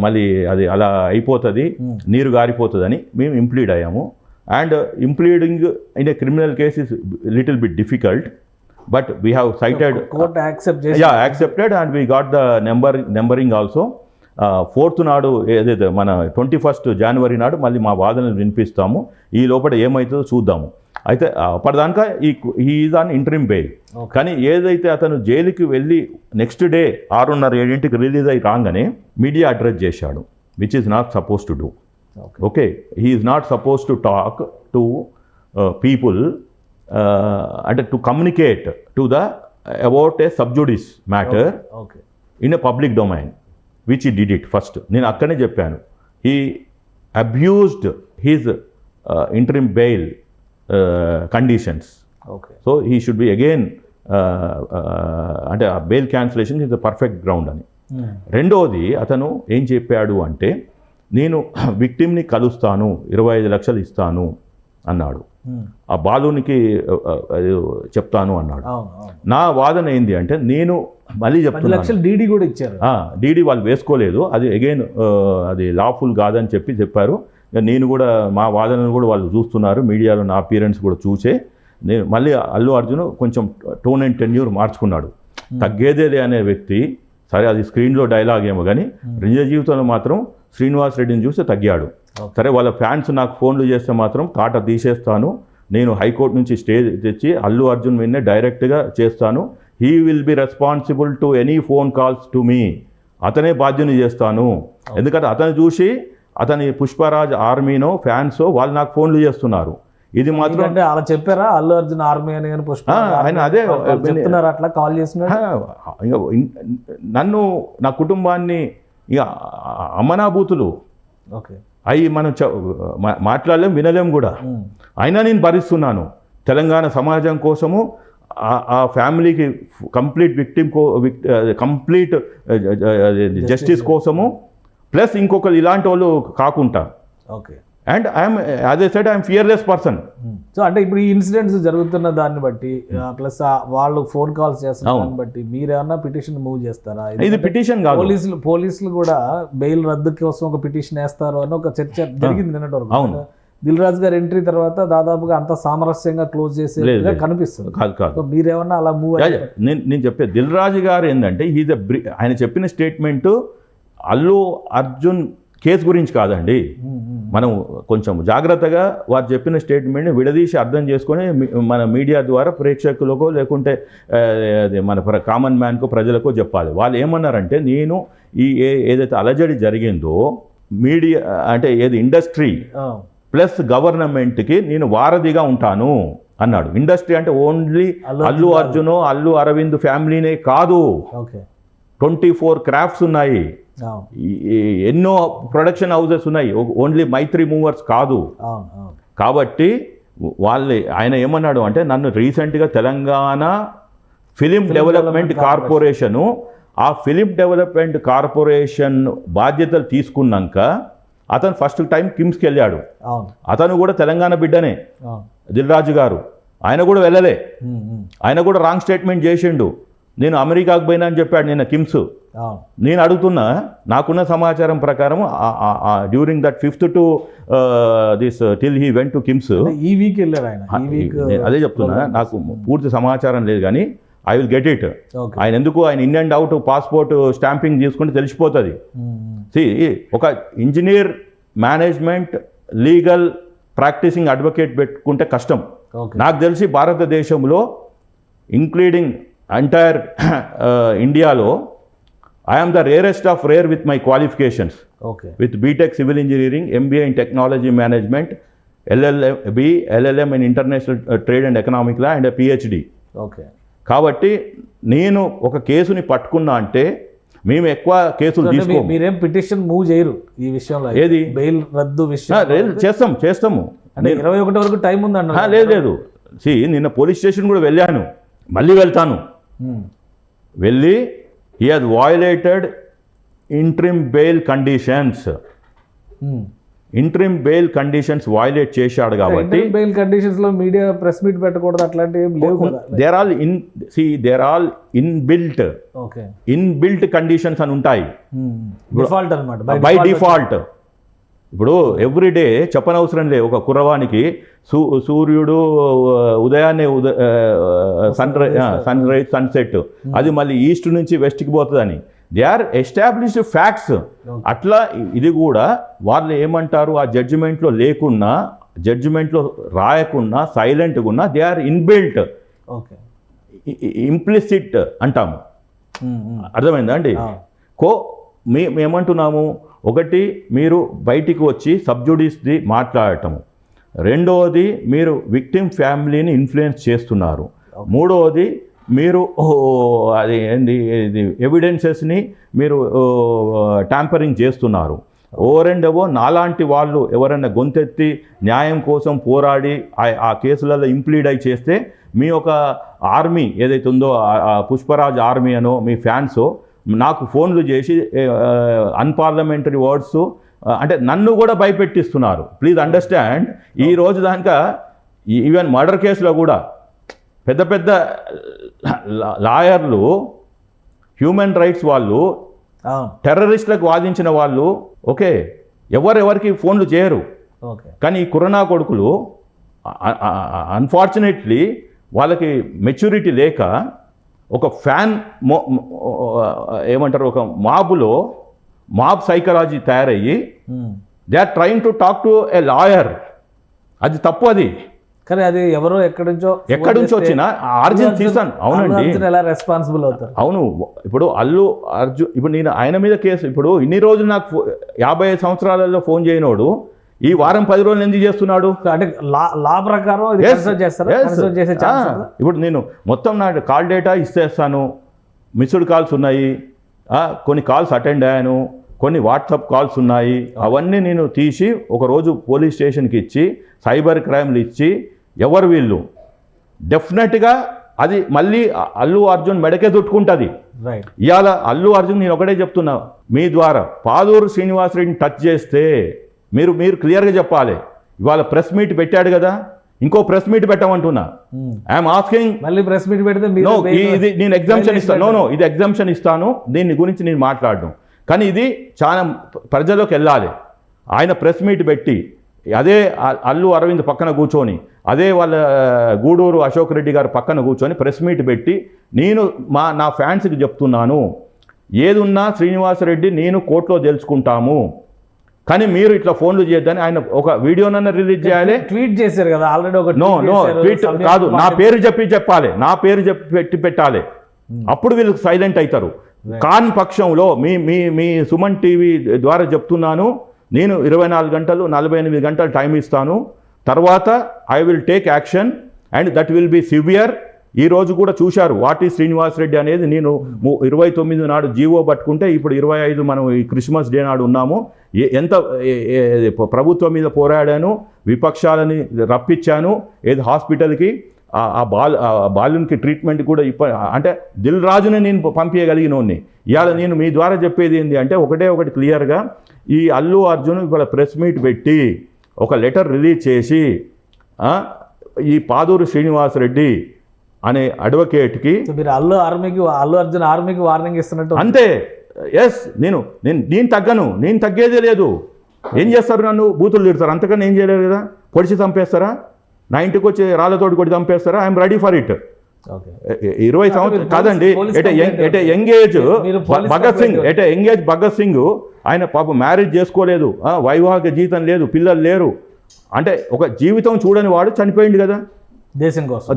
Speaker 3: మళ్ళీ అది అలా అయిపోతుంది, నీరు గారిపోతుందని మేము ఇంప్లీడ్ అయ్యాము. And impleading in a criminal case is little bit difficult, but we have cited, accepted and we got the numbering also. 4th నాడు ఏదైతే మన 21st జనవరి నాడు మళ్ళీ మా వాదనలు వినిపిస్తాము. ఈ లోపల ఏమవుతుందో చూద్దాము. అయితే అప్పటిదాకా ఈ ఈజ్ ఆన్ ఇంటరిమ్ బెయిల్. కానీ ఏదైతే అతను జైలుకి వెళ్ళి నెక్స్ట్ డే 6:30-7కి రిలీజ్ అయ్యి రాగానే మీడియా అడ్రస్ చేశాడు, which is not suppose to do. Okay, he is not suppose to talk to people, అంటే to communicate to the about a sub judice matter in a public domain, which he did it first. నేను అక్కడనే చెప్పాను, he abused his interim bail conditions. So he should be again, అంటే ఆ bail cancellation is the perfect ground అని. రెండోది, అతను ఏం చెప్పాడు అంటే, నేను విక్టిమ్ని కలుస్తాను, 25 లక్షలు ఇస్తాను అన్నాడు. ఆ బాలునికి చెప్తాను అన్నాడు. నా వాదన ఏంది అంటే, నేను మళ్ళీ చెప్తాను,
Speaker 2: డీడీ కూడా ఇచ్చారు.
Speaker 3: డీడీ వాళ్ళు వేసుకోలేదు, అది అగైన్ అది లాఫుల్ కాదని చెప్పారు. నేను కూడా మా వాదనను కూడా వాళ్ళు చూస్తున్నారు, మీడియాలో నా అపియరెన్స్ కూడా చూసే నేను మళ్ళీ అల్లు అర్జున్ కొంచెం టోన్ అండ్ టెన్యూర్ మార్చుకున్నాడు. తగ్గేదేలే అనే వ్యక్తి, సరే అది స్క్రీన్లో డైలాగ్ ఏమో కానీ నిజ జీవితంలో మాత్రం శ్రీనివాస్ రెడ్డిని చూస్తే తగ్గాడు. సరే, వాళ్ళ ఫ్యాన్స్ నాకు ఫోన్లు చేస్తే మాత్రం తాట తీసేస్తాను, నేను హైకోర్టు నుంచి స్టే తెచ్చి అల్లు అర్జున్ విన్నే డైరెక్ట్గా చేస్తాను, he will be responsible to any phone calls to me, అతనే బాధ్యుని చేస్తాను. ఎందుకంటే అతను చూసి అతని పుష్పరాజ్ ఆర్మీనో ఫ్యాన్సో వాళ్ళు నాకు ఫోన్లు చేస్తున్నారు. ఇది మాత్రం
Speaker 2: అంటే అలా చెప్పారా అల్లు అర్జున్ ఆర్మీ అని కానీ పుష్ప
Speaker 3: ఆయన అదే
Speaker 2: చెప్తున్నారు అట్లా కాల్ చేసినాడు.
Speaker 3: నన్ను నా కుటుంబాన్ని ఇక అమనాభూతులు
Speaker 2: ఓకే
Speaker 3: అవి మనం మాట్లాడలేం వినలేం కూడా. అయినా నేను భరిస్తున్నాను తెలంగాణ సమాజం కోసము, ఆ ఫ్యామిలీకి కంప్లీట్ కంప్లీట్ జస్టిస్ కోసము, ప్లస్ ఇంకొకరు ఇలాంటి వాళ్ళు కాకుండా.
Speaker 2: Okay.
Speaker 3: And I'm as I said I'm fearless person.
Speaker 2: So అంటే ఇప్పుడు ఈ ఇన్సిడెంట్స్ జరుగుతున్న దాన్ని బట్టి ప్లస్ వాళ్ళు ఫోన్ కాల్స్ చేస్తున్న దాన్ని బట్టి మీరేమన్నా పిటిషన్ మూవ్ చేస్తారా?
Speaker 3: ఇది పిటిషన్ కాదు,
Speaker 2: పోలీసులు కూడా బెయిల్ రద్దు కోసం ఒక పిటిషన్ వేస్తారు అని ఒక చర్చ జరిగింది నిన్నటి వరకు. అవును, దిల్ రాజు గారి ఎంట్రీ తర్వాత దాదాపుగా అంత సామరస్యంగా క్లోజ్ చేసేట్టుగా కనిపిస్తుంది.
Speaker 3: కాదు
Speaker 2: మీరేమన్నా అలా మూవ్
Speaker 3: నేను చెప్పే దిల్ రాజు గారు ఏంటంటే ఆయన చెప్పిన స్టేట్మెంట్ అల్లు అర్జున్ కేసు గురించి కాదండి. మనం కొంచెం జాగ్రత్తగా వారు చెప్పిన స్టేట్మెంట్ని విడదీసి అర్థం చేసుకొని మన మీడియా ద్వారా ప్రేక్షకులకో లేకుంటే మన కామన్ మ్యాన్కో ప్రజలకో చెప్పాలి. వాళ్ళు ఏమన్నారంటే, నేను ఏదైతే అలజడి జరిగిందో మీడియా అంటే ఏది ఇండస్ట్రీ ప్లస్ గవర్నమెంట్కి నేను వారధిగా ఉంటాను అన్నాడు. ఇండస్ట్రీ అంటే ఓన్లీ అల్లు అర్జున్ అల్లు అరవింద్ ఫ్యామిలీనే కాదు, 24 క్రాఫ్ట్స్ ఉన్నాయి, ఎన్నో ప్రొడక్షన్ హౌసెస్ ఉన్నాయి, ఓన్లీ మైత్రి మూవర్స్ కాదు. కాబట్టి ఆయన ఏమన్నాడు అంటే, నన్ను రీసెంట్గా తెలంగాణ ఫిలిం డెవలప్మెంట్ కార్పొరేషను, ఆ ఫిలిం డెవలప్మెంట్ కార్పొరేషన్ బాధ్యతలు తీసుకున్నాక అతను ఫస్ట్ టైం కిమ్స్కి వెళ్ళాడు. అతను కూడా తెలంగాణ బిడ్డనే దిల్ రాజు గారు. ఆయన కూడా వెళ్ళలే, ఆయన కూడా రాంగ్ స్టేట్మెంట్ చేసిండు. నేను అమెరికాకు పోయినా అని చెప్పాడు నిన్న కిమ్స్. నేను అడుగుతున్నా, నాకున్న సమాచారం ప్రకారం during that 5th to this till he went to KIMS,
Speaker 2: ఈ వీక్ వెళ్ళారు ఆయన.
Speaker 3: అదే చెప్తున్నా, నాకు పూర్తి సమాచారం లేదు కానీ ఐ విల్ గెట్ ఇట్. ఆయన ఎందుకు ఆయన in and out passport stamping తీసుకుంటే తెలిసిపోతుంది. ఒక engineer, management, legal, practising advocate పెట్టుకుంటే కష్టం. నాకు తెలిసి భారతదేశంలో ఇంక్లూడింగ్ ఎంటైర్ ఇండియాలో I'm the rarest of rare with my qualifications. With BTech civil engineering, MBA in technology management, LLM in international trade and economic law and PhD. కాబట్టి నేను ఒక కేసుని పట్టుకున్నా అంటే, మేము ఎక్కువ కేసులు తీసుకోము.
Speaker 2: మీరేం పిటిషన్ మూవ్ చేయరు ఈ విషయంలో?
Speaker 3: ఏది
Speaker 2: బెయిల్ రద్దు విషయం
Speaker 3: చేస్తాము.
Speaker 2: 21 వరకు టైం ఉందన్న.
Speaker 3: లేదు నిన్న పోలీస్ స్టేషన్ కూడా వెళ్ళాను, మళ్ళీ వెళ్తాను. వెళ్ళి he has violated interim bail conditions. Interim bail conditions violate చేశాడు కాబట్టి
Speaker 2: బెయిల్ కండిషన్స్ లో మీడియా ప్రెస్ మీట్ పెట్టకూడదు అట్లాంటివి ఏం లేవు కదా.
Speaker 3: దేర్ ఆల్ ఇన్బిల్ట్ కండిషన్స్ అని ఉంటాయి.
Speaker 2: డిఫాల్ట్ అన్నమాట,
Speaker 3: బై డిఫాల్ట్. ఇప్పుడు ఎవ్రీడే చెప్పనవసరం లేదు, ఒక కుర్రవానికి సూర్యుడు ఉదయాన్నే సన్ రైజ్ సన్సెట్, అది మళ్ళీ ఈస్ట్ నుంచి వెస్ట్కి పోతుందని. They are established facts. అట్లా ఇది కూడా వాళ్ళు ఏమంటారు, ఆ జడ్జిమెంట్లో లేకున్నా, జడ్జిమెంట్లో రాయకున్నా, సైలెంట్గా ఉన్నా, దే ఆర్ ఇన్బిల్ట్, ఇంప్లిసిట్ అంటాము. అర్థమైందా అండి? మేమేమంటున్నాము, ఒకటి మీరు బయటికి వచ్చి సబ్జుడిస్ది మాట్లాడటము, రెండవది మీరు విక్టిమ్ ఫ్యామిలీని ఇన్ఫ్లుయెన్స్ చేస్తున్నారు, మూడవది మీరు అది ఏంది ఎవిడెన్సెస్ని మీరు ట్యాంపరింగ్ చేస్తున్నారు. ఓరెండవో నాలాంటి వాళ్ళు ఎవరైనా గొంతెత్తి న్యాయం కోసం పోరాడి ఆ కేసులలో ఇంప్లీడ్ అయి చేస్తే మీ ఒక ఆర్మీ ఏదైతే ఉందో, పుష్పరాజ్ ఆర్మీ అనో మీ ఫ్యాన్సో నాకు ఫోన్లు చేసి అన్పార్లమెంటరీ వర్డ్స్ అంటే నన్ను కూడా భయపెట్టిస్తున్నారు. Please understand. ఈరోజు దానిక ఈవెన్ మర్డర్ కేసులో కూడా పెద్ద పెద్ద లాయర్లు, హ్యూమన్ రైట్స్ వాళ్ళు, టెర్రరిస్టులకు వాదించిన వాళ్ళు ఓకే ఎవరెవరికి ఫోన్లు చేయరు. కానీ ఈ కరోనా కొడుకులు అన్ఫార్చునేట్లీ వాళ్ళకి మెచ్యూరిటీ లేక ఒక ఫ్యాన్ ఏమంటారు, ఒక మాబ్ సైకాలజీ తయారయ్యి they are trying to talk to a lawyer. అది తప్పు. అది
Speaker 2: కానీ అది ఎవరో ఎక్కడి నుంచో
Speaker 3: వచ్చిన ఆర్జన్ తీసాను. అవునండి,
Speaker 2: ఎలా రెస్పాన్సిబుల్ అవుతారు?
Speaker 3: అవును. ఇప్పుడు అల్లు అర్జున్, ఇప్పుడు నేను ఆయన మీద కేసు, ఇప్పుడు ఇన్ని రోజులు నాకు 55 సంవత్సరాలలో ఫోన్ చేయనోడు ఈ వారం 10 రోజులు ఎందుకు చేస్తున్నాడు?
Speaker 2: అంటే లా ప్రకారం ఇది
Speaker 3: Yes.
Speaker 2: కన్సిడర్ చేస్తారా?
Speaker 3: Yes.
Speaker 2: కన్సిడర్ చేసే ఛాన్స్ ఉందా?
Speaker 3: ఇప్పుడు నేను మొత్తం నా కాల్ డేటా ఇచ్చేస్తాను, మిస్డ్ కాల్స్ ఉన్నాయి, కొన్ని కాల్స్ అటెండ్ అయ్యాను, కొన్ని వాట్సాప్ కాల్స్ ఉన్నాయి, అవన్నీ నేను తీసి ఒకరోజు పోలీస్ స్టేషన్కి ఇచ్చి సైబర్ క్రైమ్లు ఇచ్చి ఎవరు వీళ్ళు డెఫినెట్గా అది మళ్ళీ అల్లు అర్జున్ మెడకే చుట్టుకుంటుంది.
Speaker 2: రైట్.
Speaker 3: ఇవాళ అల్లు అర్జున్ నేను ఒకటే చెప్తున్నా మీ ద్వారా, పాదూరు శ్రీనివాసరెడ్డిని టచ్ చేస్తే మీరు క్లియర్గా చెప్పాలి. ఇవాళ ప్రెస్ మీట్ పెట్టాడు కదా, ఇంకో ప్రెస్ మీట్ పెట్టమంటున్నా. ఐఎమ్ ఆస్కింగ్,
Speaker 2: మళ్ళీ ప్రెస్ మీట్ పెడితే
Speaker 3: నో ఇది నేను ఎగ్జామ్షన్ ఇస్తాను, నో ఇది ఎగ్జామ్షన్ ఇస్తాను, దీని గురించి నేను మాట్లాడను. కానీ ఇది చాలా ప్రజల్లోకి వెళ్ళాలి. ఆయన ప్రెస్ మీట్ పెట్టి అదే అల్లు అరవింద్ పక్కన కూర్చొని, అదే వాళ్ళ గూడూరు అశోక్ రెడ్డి గారు పక్కన కూర్చొని ప్రెస్ మీట్ పెట్టి నేను నా ఫ్యాన్స్కి చెప్తున్నాను, ఏదున్నా శ్రీనివాసరెడ్డి నేను కోర్టులో తెలుసుకుంటాము, కానీ మీరు ఇట్లా ఫోన్లు చేయొద్దని ఆయన ఒక వీడియోనన్నా రిలీజ్ చేయాలి.
Speaker 2: ట్వీట్ చేశారు కదా ఆల్రెడీ ఒక
Speaker 3: నో ట్వీట్ కాదు, నా పేరు చెప్పాలి, నా పేరు చెప్పి పెట్టాలి, అప్పుడు వీళ్ళు సైలెంట్ అవుతారు. కాని పక్షంలో మీ సుమన్ టీవీ ద్వారా చెప్తున్నాను, నేను 24 గంటలు 48 గంటలు టైం ఇస్తాను, తర్వాత I will take action and that will be severe. ఈ రోజు కూడా చూశారు వాటి శ్రీనివాసరెడ్డి అనేది, నేను 29 నాడు జీవో పట్టుకుంటే ఇప్పుడు 25 మనం ఈ క్రిస్మస్ డే నాడు ఉన్నాము. ఎంత ప్రభుత్వం మీద పోరాడాను, విపక్షాలని రప్పించాను, ఏది హాస్పిటల్కి ఆ బాలునికి ట్రీట్మెంట్ కూడా అంటే దిల్ రాజుని నేను పంపించగలిగినోడిని. ఇవాళ నేను మీ ద్వారా చెప్పేది ఏంటి అంటే ఒకటి క్లియర్గా, ఈ అల్లు అర్జున్ ఇవాళ ప్రెస్ మీట్ పెట్టి ఒక లెటర్ రిలీజ్ చేసి ఈ పాదూరు శ్రీనివాసరెడ్డి అనే అడ్వకేట్కి
Speaker 2: మీరు అల్లు అర్జున్ ఆర్మీకి వార్నింగ్ ఇస్తున్నట్టు
Speaker 3: అంతే. ఎస్, నేను తగ్గను, నేను తగ్గేదే లేదు. ఏం చేస్తారు, నన్ను బూతులు తిడతారు, అంతకన్నా ఏం చేయలేరు కదా, పొడిచి చంపేస్తారా, నా ఇంటికి వచ్చి రాళ్ళతోటి కొట్టి చంపేస్తారా? I'm ready for it. 20 సంవత్సరాలు కాదండి, at young age Bhagat Singh ఆయన పాపం మ్యారేజ్ చేసుకోలేదు, వైవాహిక జీవితం లేదు, పిల్లలు లేరు, అంటే ఒక జీవితం చూడని వాడు చనిపోయింది కదా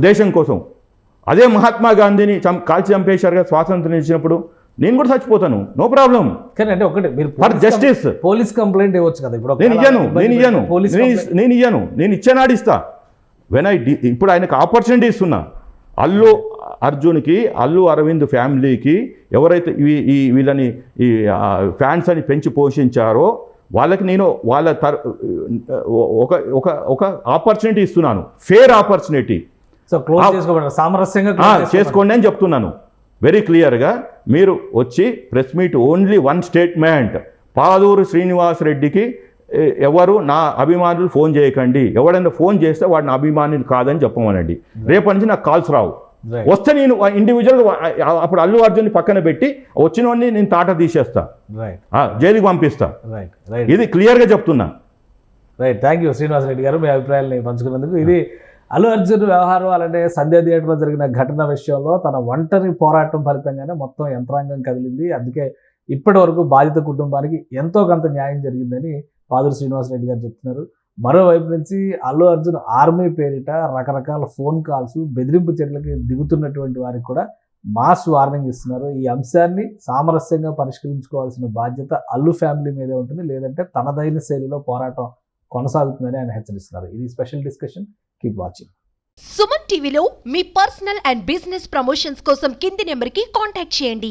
Speaker 3: దేశం కోసం. అదే మహాత్మా గాంధీని కాల్చి చంపేశారు కదా స్వాతంత్రం ఇచ్చినప్పుడు. నేను కూడా చచ్చిపోతాను, నో ప్రాబ్లం.
Speaker 2: కానీ అంటే ఒకటి మీరు
Speaker 3: ఫర్ జస్టిస్
Speaker 2: పోలీస్ కంప్లైంట్ ఇవ్వచ్చు కదా. ఇప్పుడు
Speaker 3: నేను ఇయ్యను, నేను ఇచ్చేనాడు ఇస్తా. ఇప్పుడు ఆయనకు ఆపర్చునిటీ ఇస్తున్నా. అల్లు అర్జున్కి, అల్లు అరవింద్ ఫ్యామిలీకి ఎవరైతే వీళ్ళని ఈ ఫ్యాన్స్ అని పెంచి పోషించారో వాళ్ళకి నేను ఒక ఆపర్చునిటీ ఇస్తున్నాను, ఫేర్ ఆపర్చునిటీ.
Speaker 2: సో క్లోజ్ చేసుకోండి, సామరస్యంగా
Speaker 3: చేసుకోండి అని చెప్తున్నాను వెరీ క్లియర్గా. మీరు వచ్చి press meet only one statement, Paduru శ్రీనివాసరెడ్డికి ఎవరు నా అభిమానులు ఫోన్ చేయకండి, ఎవడైనా ఫోన్ చేస్తే వాడిని అభిమానులు కాదని చెప్పమనండి. రేపటి నుంచి నాకు కాల్స్ రావు, వస్తే నేను ఇండివిజువల్గా అప్పుడు అల్లు అర్జున్ పక్కన పెట్టి వచ్చిన వాడిని నేను తాట తీసేస్తా, జైలుకి పంపిస్తా. ఇది క్లియర్గా చెప్తున్నా.
Speaker 2: రైట్. థ్యాంక్ యూ శ్రీనివాసరెడ్డి గారు, మీ అభిప్రాయాన్ని పంచుకున్నందుకు. ఇది అల్లు అర్జున్ వ్యవహారం, అలాంటి సంధ్యా థియేటర్లో జరిగిన ఘటన విషయంలో తన ఒంటరి పోరాటం ఫలితంగానే మొత్తం యంత్రాంగం కదిలింది. అందుకే ఇప్పటి వరకు బాధిత కుటుంబానికి ఎంతో కొంత న్యాయం జరిగిందని పాదూరు శ్రీనివాసరెడ్డి గారు చెప్తున్నారు. మరోవైపు నుంచి అల్లు అర్జున్ ఆర్మీ పేరిట రకరకాల ఫోన్ కాల్స్, బెదిరింపు చర్యలకి దిగుతున్నటువంటి వారికి కూడా మాస్ వార్నింగ్ ఇస్తున్నారు. ఈ అంశాన్ని సామరస్యంగా పరిష్కరించుకోవాల్సిన బాధ్యత అల్లు ఫ్యామిలీ మీదే ఉంటుంది, లేదంటే తనదైన శైలిలో పోరాటం కొనసాగుతుందని ఆయన హెచ్చరిస్తున్నారు. ఇది special discussion. Keep watching.
Speaker 1: Suman టీవీలో మీ పర్సనల్ అండ్ బిజినెస్ ప్రమోషన్స్ కోసం కింది నెంబర్కి కాంటాక్ట్ చేయండి.